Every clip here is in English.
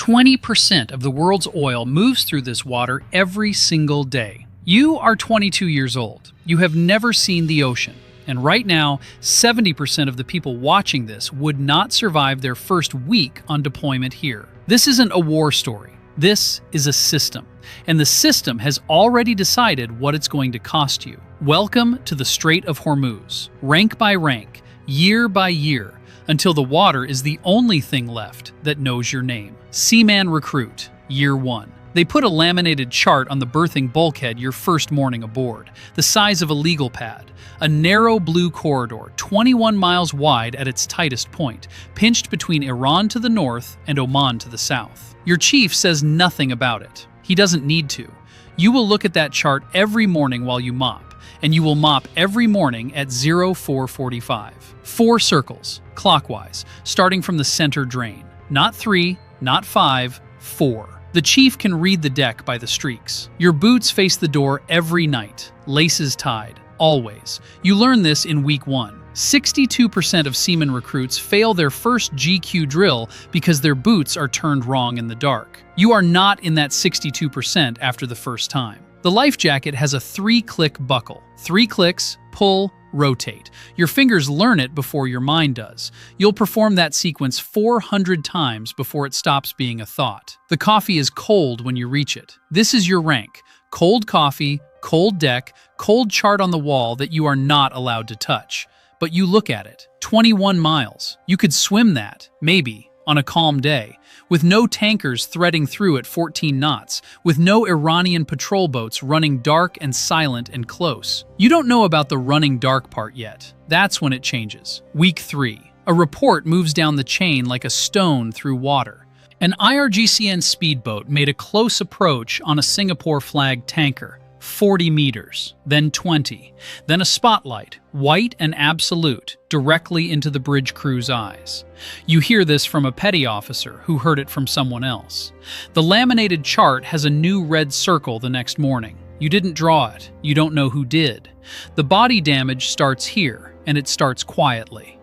20% of the world's oil moves through this water every single day. You are 22 years old. You have never seen the ocean. And right now, 70% of the people watching this would not survive their first week on deployment here. This isn't a war story. This is a system. And the system has already decided what it's going to cost you. Welcome to the Strait of Hormuz, rank by rank, year by year, until the water is the only thing left that knows your name. Seaman Recruit, Year 1. They put a laminated chart on the berthing bulkhead your first morning aboard, the size of a legal pad. A narrow blue corridor, 21 miles wide at its tightest point, pinched between Iran to the north and Oman to the south. Your chief says nothing about it. He doesn't need to. You will look at that chart every morning while you mop, and you will mop every morning at 0445. 4 circles, clockwise, starting from the center drain. Not 3, not 5, 4. The chief can read the deck by the streaks. Your boots face the door every night, laces tied, always. You learn this in week 1. 62% of seaman recruits fail their first GQ drill because their boots are turned wrong in the dark. You are not in that 62% after the first time. The life jacket has a 3-click buckle. 3 clicks, pull, rotate. Your fingers learn it before your mind does. You'll perform that sequence 400 times before it stops being a thought. The coffee is cold when you reach it. This is your rank. Cold coffee, cold deck, cold chart on the wall that you are not allowed to touch. But you look at it. 21 miles. You could swim that, maybe, on a calm day, with no tankers threading through at 14 knots, with no Iranian patrol boats running dark and silent and close. You don't know about the running dark part yet. That's when it changes. Week 3. A report moves down the chain like a stone through water. An IRGCN speedboat made a close approach on a Singapore-flagged tanker. 40 meters, then 20, then a spotlight, white and absolute, directly into the bridge crew's eyes. You hear this from a petty officer who heard it from someone else. The laminated chart has a new red circle the next morning. You didn't draw it. You don't know who did. The body damage starts here, and it starts quietly.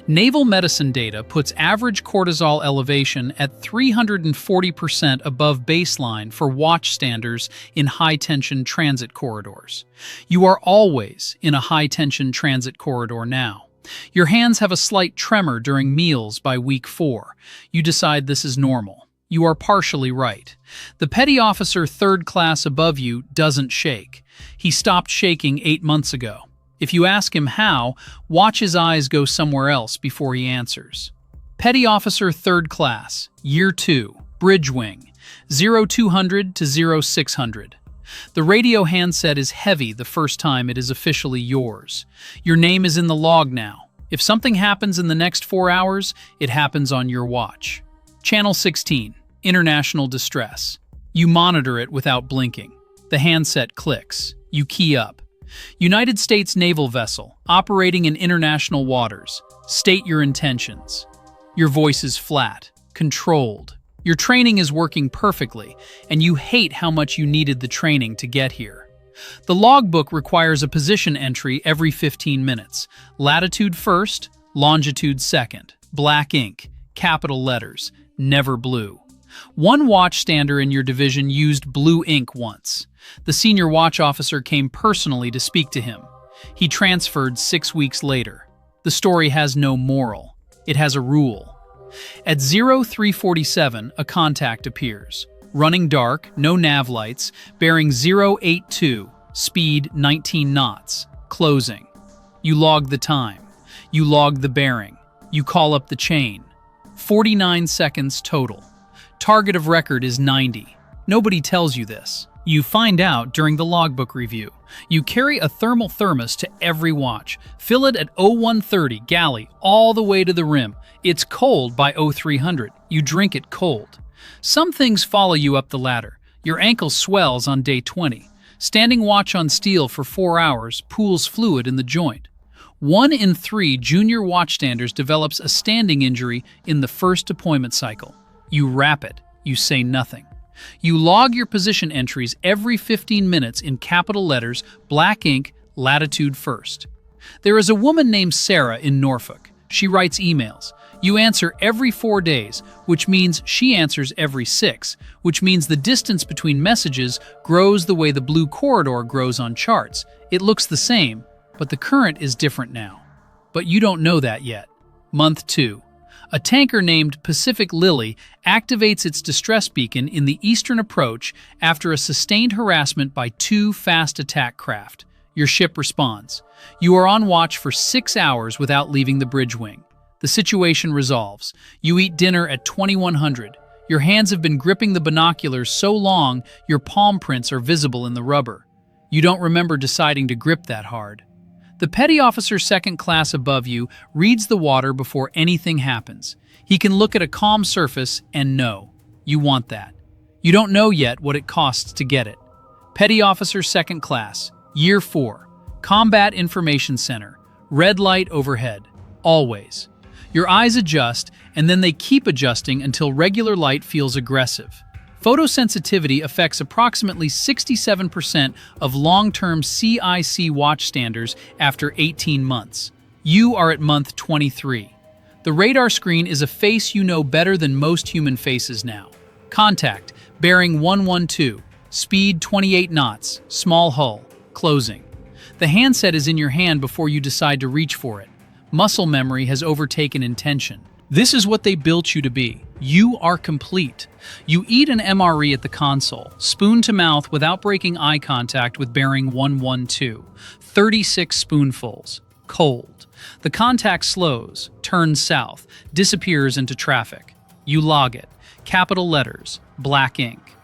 Naval medicine data puts average cortisol elevation at 340% above baseline for watchstanders in high-tension transit corridors. You are always in a high-tension transit corridor now. Your hands have a slight tremor during meals by week 4. You decide this is normal. You are partially right. The petty officer 3rd class above you doesn't shake. He stopped shaking 8 months ago. If you ask him how, watch his eyes go somewhere else before he answers. Petty Officer 3rd Class, Year 2, Bridge Wing, 0200 to 0600. The radio handset is heavy the first time it is officially yours. Your name is in the log now. If something happens in the next 4 hours, it happens on your watch. Channel 16, International Distress. You monitor it without blinking. The handset clicks. You key up. United States naval vessel, operating in international waters. State your intentions. Your voice is flat, controlled. Your training is working perfectly, and you hate how much you needed the training to get here. The logbook requires a position entry every 15 minutes. Latitude first, longitude second. Black ink, capital letters, never blue. One watchstander in your division used blue ink once. The senior watch officer came personally to speak to him. He transferred 6 weeks later. The story has no moral. It has a rule. At 0347, a contact appears. Running dark, no nav lights, bearing 082, speed 19 knots, closing. You log the time. You log the bearing. You call up the chain. 49 seconds total. Target of record is 90. Nobody tells you this. You find out during the logbook review. You carry a thermal thermos to every watch. Fill it at 0130 galley all the way to the rim. It's cold by 0300. You drink it cold. Some things follow you up the ladder. Your ankle swells on day 20. Standing watch on steel for 4 hours pools fluid in the joint. 1 in 3 junior watchstanders develops a standing injury in the first deployment cycle. You wrap it. You say nothing. You log your position entries every 15 minutes in capital letters, black ink, latitude first. There is a woman named Sarah in Norfolk. She writes emails. You answer every 4 days, which means she answers every 6, which means the distance between messages grows the way the blue corridor grows on charts. It looks the same, but the current is different now. But you don't know that yet. Month 2. A tanker named Pacific Lily activates its distress beacon in the eastern approach after a sustained harassment by 2 fast attack craft. Your ship responds. You are on watch for 6 hours without leaving the bridge wing. The situation resolves. You eat dinner at 2100. Your hands have been gripping the binoculars so long your palm prints are visible in the rubber. You don't remember deciding to grip that hard. The petty officer second class above you reads the water before anything happens. He can look at a calm surface and know. You want that. You don't know yet what it costs to get it. Petty officer second class, year 4, Combat Information Center, red light overhead, always. Your eyes adjust, and then they keep adjusting until regular light feels aggressive. Photosensitivity affects approximately 67% of long-term CIC watchstanders after 18 months. You are at month 23. The radar screen is a face you know better than most human faces now. Contact, bearing 112, speed 28 knots, small hull, closing. The handset is in your hand before you decide to reach for it. Muscle memory has overtaken intention. This is what they built you to be. You are complete. You eat an MRE at the console, spoon to mouth without breaking eye contact with bearing 112. 36 spoonfuls. Cold. The contact slows, turns south, disappears into traffic. You log it. Capital letters, black ink.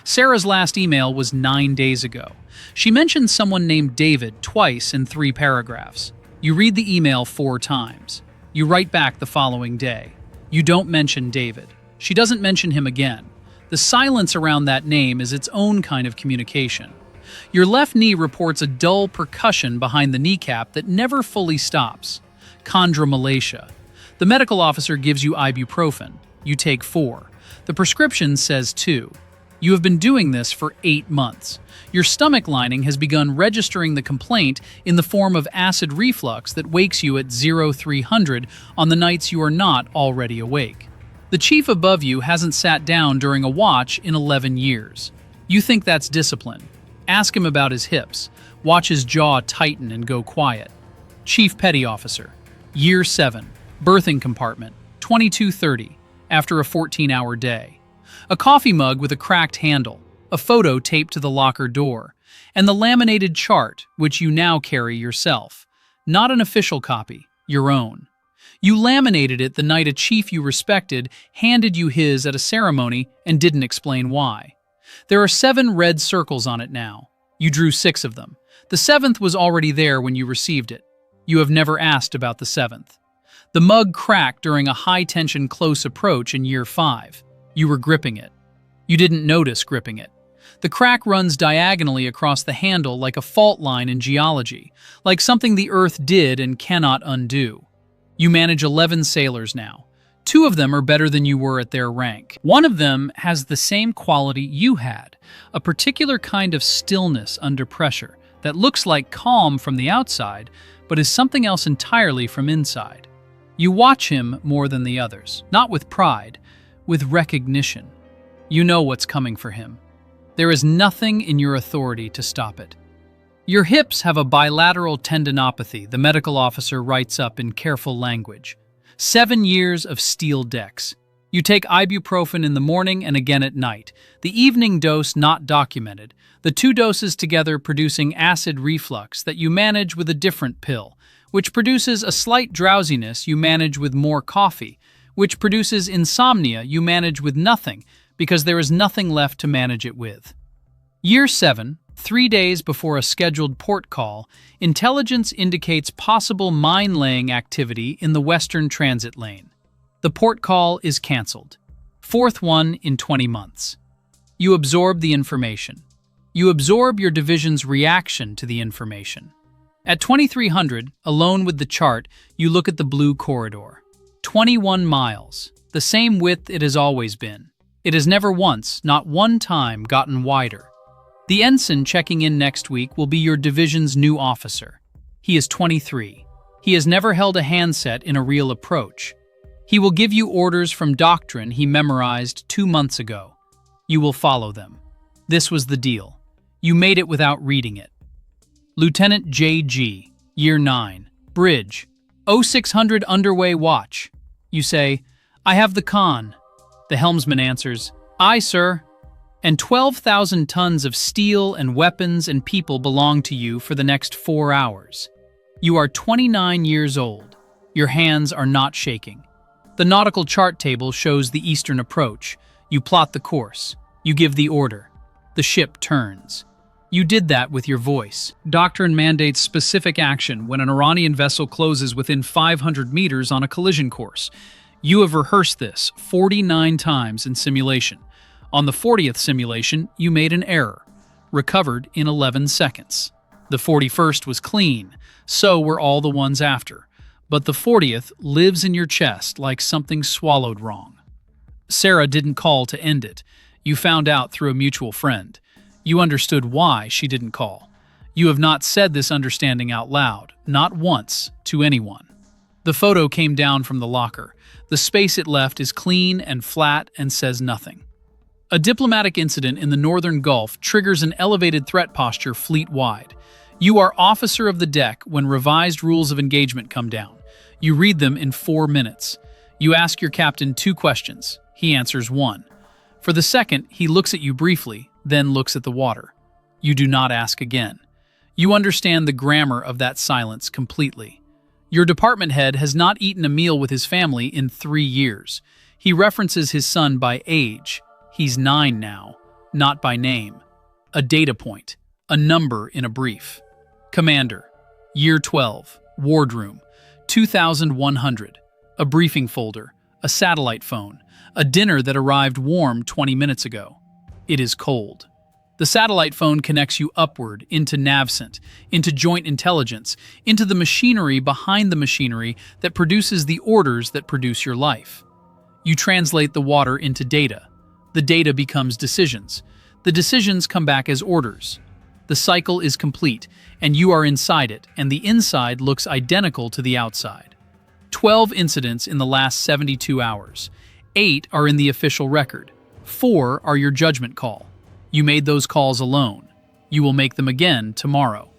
Sarah's last email was 9 days ago. She mentioned someone named David twice in 3 paragraphs. You read the email 4 times. You write back the following day. You don't mention David. She doesn't mention him again. The silence around that name is its own kind of communication. Your left knee reports a dull percussion behind the kneecap that never fully stops. Chondromalacia. The medical officer gives you ibuprofen. You take 4. The prescription says 2. You have been doing this for 8 months. Your stomach lining has begun registering the complaint in the form of acid reflux that wakes you at 0300 on the nights you are not already awake. The chief above you hasn't sat down during a watch in 11 years. You think that's discipline. Ask him about his hips. Watch his jaw tighten and go quiet. Chief Petty Officer, year 7, berthing compartment, 22:30, after a 14-hour day. A coffee mug with a cracked handle, a photo taped to the locker door, and the laminated chart, which you now carry yourself. Not an official copy, your own. You laminated it the night a chief you respected handed you his at a ceremony and didn't explain why. There are 7 red circles on it now. You drew 6 of them. The 7th was already there when you received it. You have never asked about the 7th. The mug cracked during a high-tension close approach in year 5. You were gripping it. You didn't notice gripping it. The crack runs diagonally across the handle like a fault line in geology, like something the Earth did and cannot undo. You manage 11 sailors now. 2 of them are better than you were at their rank. 1 of them has the same quality you had, a particular kind of stillness under pressure that looks like calm from the outside, but is something else entirely from inside. You watch him more than the others, not with pride, with recognition. You know what's coming for him. There is nothing in your authority to stop it. Your hips have a bilateral tendinopathy, the medical officer writes up in careful language. 7 years of steel decks. You take ibuprofen in the morning and again at night. The evening dose not documented. The 2 doses together producing acid reflux that you manage with a different pill, which produces a slight drowsiness you manage with more coffee, which produces insomnia you manage with nothing, because there is nothing left to manage it with. Year 7, 3 days before a scheduled port call, intelligence indicates possible mine-laying activity in the western transit lane. The port call is cancelled. 4th one in 20 months. You absorb the information. You absorb your division's reaction to the information. At 2300, alone with the chart, you look at the blue corridor. 21 miles, the same width it has always been. It has never once, not one time, gotten wider. The ensign checking in next week will be your division's new officer. He is 23. He has never held a handset in a real approach. He will give you orders from doctrine he memorized 2 months ago. You will follow them. This was the deal. You made it without reading it. Lieutenant J.G., Year 9, Bridge, 0600 underway watch. You say, I have the con. The helmsman answers, Aye, sir. And 12,000 tons of steel and weapons and people belong to you for the next 4 hours. You are 29 years old. Your hands are not shaking. The nautical chart table shows the eastern approach. You plot the course. You give the order. The ship turns. You did that with your voice. Doctrine mandates specific action when an Iranian vessel closes within 500 meters on a collision course. You have rehearsed this 49 times in simulation. On the 40th simulation, you made an error, recovered in 11 seconds. The 41st was clean, so were all the ones after. But the 40th lives in your chest like something swallowed wrong. Sarah didn't call to end it. You found out through a mutual friend. You understood why she didn't call. You have not said this understanding out loud, not once, to anyone. The photo came down from the locker. The space it left is clean and flat and says nothing. A diplomatic incident in the northern Gulf triggers an elevated threat posture fleet-wide. You are officer of the deck when revised rules of engagement come down. You read them in 4 minutes. You ask your captain 2 questions. He answers 1. For the second, he looks at you briefly, then looks at the water. You do not ask again. You understand the grammar of that silence completely. Your department head has not eaten a meal with his family in 3 years. He references his son by age. He's 9 now, not by name. A data point, a number in a brief. Commander, Year 12, Wardroom, 2100. A briefing folder, a satellite phone, a dinner that arrived warm 20 minutes ago. It is cold. The satellite phone connects you upward into NavCent, into Joint Intelligence, into the machinery behind the machinery that produces the orders that produce your life. You translate the water into data. The data becomes decisions. The decisions come back as orders. The cycle is complete, and you are inside it, and the inside looks identical to the outside. 12 incidents in the last 72 hours. 8 are in the official record. 4 are your judgment call. You made those calls alone. You will make them again tomorrow.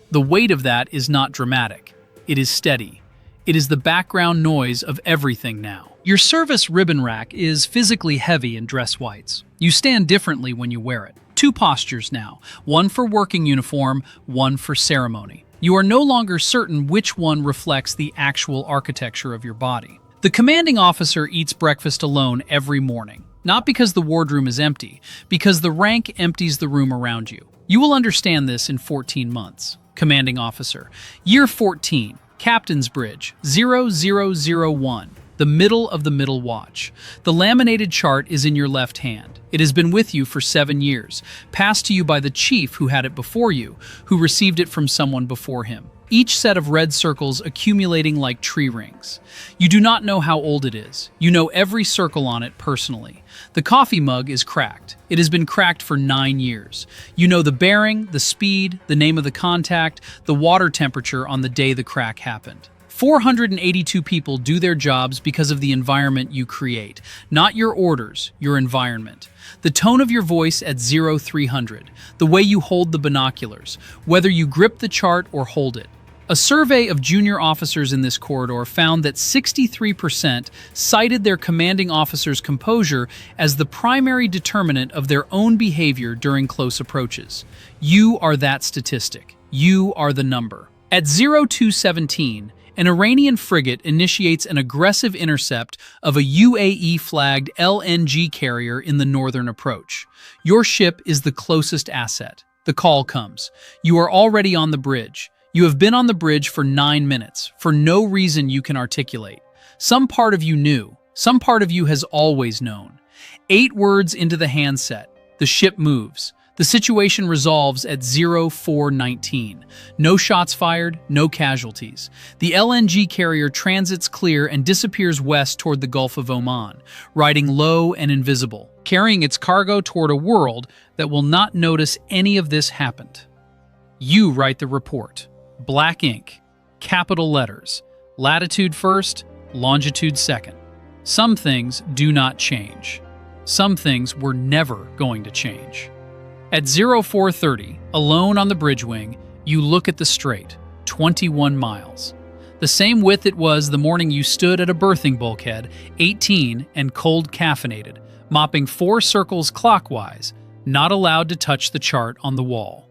The weight of that is not dramatic. It is steady. It is the background noise of everything now. Your service ribbon rack is physically heavy in dress whites. You stand differently when you wear it. 2 postures now, one for working uniform, one for ceremony. You are no longer certain which one reflects the actual architecture of your body. The commanding officer eats breakfast alone every morning, not because the wardroom is empty, because the rank empties the room around you. You will understand this in 14 months. Commanding officer, Year 14, Captain's Bridge, 0001. The middle of the middle watch. The laminated chart is in your left hand. It has been with you for 7 years, passed to you by the chief who had it before you, who received it from someone before him. Each set of red circles accumulating like tree rings. You do not know how old it is. You know every circle on it personally. The coffee mug is cracked. It has been cracked for 9 years. You know the bearing, the speed, the name of the contact, the water temperature on the day the crack happened. 482 people do their jobs because of the environment you create, not your orders, your environment. The tone of your voice at 0300, the way you hold the binoculars, whether you grip the chart or hold it. A survey of junior officers in this corridor found that 63% cited their commanding officer's composure as the primary determinant of their own behavior during close approaches. You are that statistic. You are the number. At 0217, an Iranian frigate initiates an aggressive intercept of a UAE-flagged LNG carrier in the northern approach. Your ship is the closest asset. The call comes. You are already on the bridge. You have been on the bridge for 9 minutes, for no reason you can articulate. Some part of you knew. Some part of you has always known. 8 words into the handset. The ship moves. The situation resolves at 0419. No shots fired, no casualties. The LNG carrier transits clear and disappears west toward the Gulf of Oman, riding low and invisible, carrying its cargo toward a world that will not notice any of this happened. You write the report. Black ink, capital letters, latitude first, longitude second. Some things do not change. Some things were never going to change. At 0430, alone on the bridge wing, you look at the strait, 21 miles. The same width it was the morning you stood at a berthing bulkhead, 18 and cold caffeinated, mopping 4 circles clockwise, not allowed to touch the chart on the wall.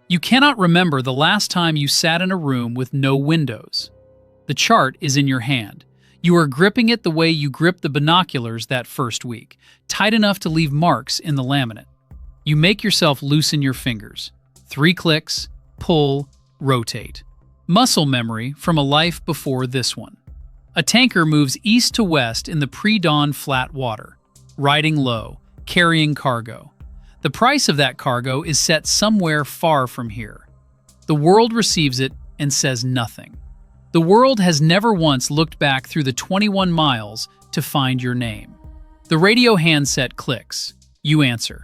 You cannot remember the last time you sat in a room with no windows. The chart is in your hand. You are gripping it the way you gripped the binoculars that first week, tight enough to leave marks in the laminate. You make yourself loosen your fingers. 3 clicks, pull, rotate. Muscle memory from a life before this one. A tanker moves east to west in the pre-dawn flat water, riding low, carrying cargo. The price of that cargo is set somewhere far from here. The world receives it and says nothing. The world has never once looked back through the 21 miles to find your name. The radio handset clicks. You answer.